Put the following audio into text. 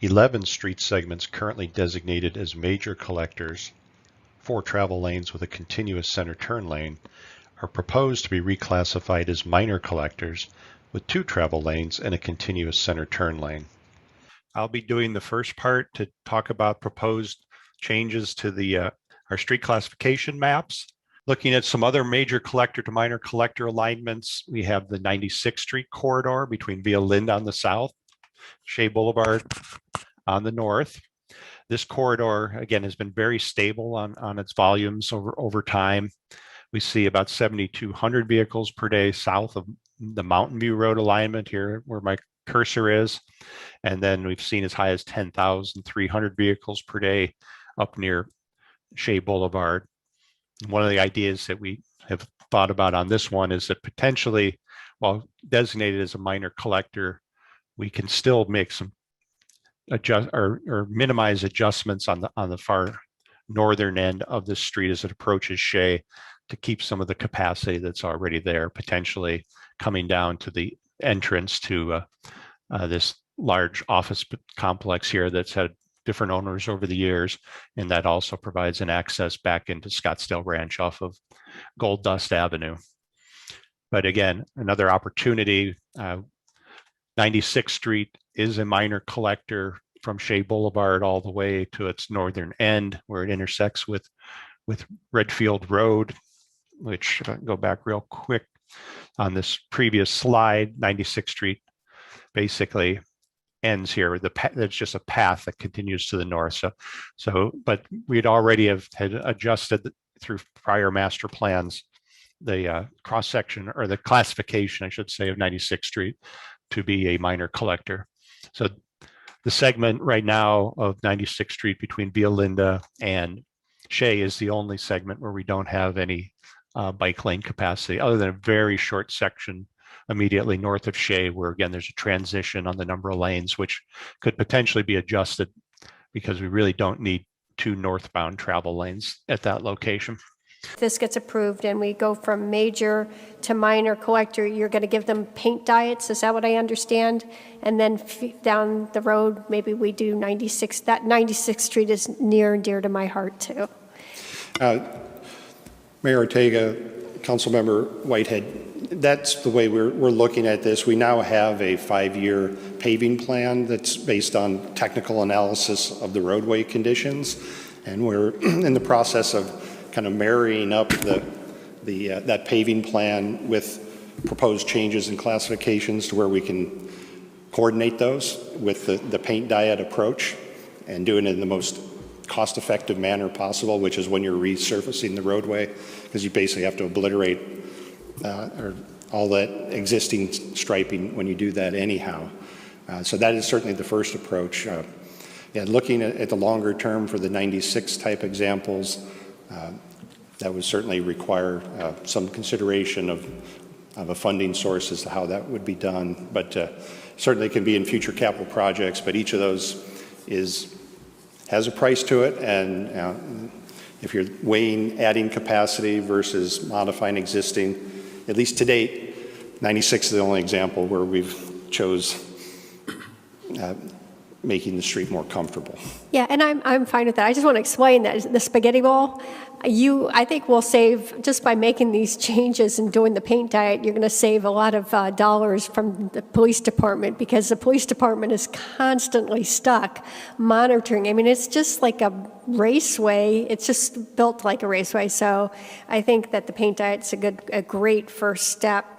11 street segments currently designated as major collectors, 4 travel lanes with a continuous center turn lane, are proposed to be reclassified as minor collectors with 2 travel lanes and a continuous center turn lane. I'll be doing the first part to talk about proposed changes to our street classification maps. Looking at some other major collector to minor collector alignments, we have the 96th Street corridor between Via Linda on the south, Shea Boulevard on the north. This corridor, again, has been very stable on its volumes over time. We see about 7,200 vehicles per day south of the Mountain View Road alignment here where my cursor is. And then we've seen as high as 10,300 vehicles per day up near Shea Boulevard. One of the ideas that we have thought about on this one is that potentially, while designated as a minor collector, we can still make some adjust or minimize adjustments on the far northern end of the street as it approaches Shea to keep some of the capacity that's already there, potentially coming down to the entrance to this large office complex here that's had different owners over the years, and that also provides an access back into Scottsdale Ranch off of Gold Dust Avenue. But again, another opportunity, 96th Street is a minor collector from Shea Boulevard all the way to its northern end where it intersects with Redfield Road, which go back real quick on this previous slide. 96th Street basically ends here. There's just a path that continues to the north. But we'd already had adjusted through prior master plans the cross section or the classification, I should say, of 96th Street to be a minor collector. So the segment right now of 96th Street between Via Linda and Shea is the only segment where we don't have any bike lane capacity, other than a very short section immediately north of Shea, where again there's a transition on the number of lanes, which could potentially be adjusted because we really don't need 2 northbound travel lanes at that location. If this gets approved and we go from major to minor collector, you're going to give them paint diets, is that what I understand? And then down the road, maybe we do 96. That 96th Street is near and dear to my heart too. Mayor Ortega, Councilmember Whitehead, that's the way we're looking at this. We now have a 5-year paving plan that's based on technical analysis of the roadway conditions, and we're in the process of kind of marrying up that paving plan with proposed changes and classifications to where we can coordinate those with the paint diet approach and doing it in the most cost-effective manner possible, which is when you're resurfacing the roadway, because you basically have to obliterate or all that existing striping when you do that anyhow. So that is certainly the first approach. Looking at the longer term for the 96 type examples, that would certainly require some consideration of a funding source as to how that would be done. But certainly can be in future capital projects, but each of those has a price to it, and if you're weighing adding capacity versus modifying existing, at least to date, 96 is the only example where we've chose making the street more comfortable. Yeah, and I'm fine with that. I just want to explain that the spaghetti bowl, I think will save, just by making these changes and doing the paint diet, you're going to save a lot of dollars from the police department, because the police department is constantly stuck monitoring. I mean, it's just like a raceway. It's just built like a raceway. So I think that the paint diet's a great first step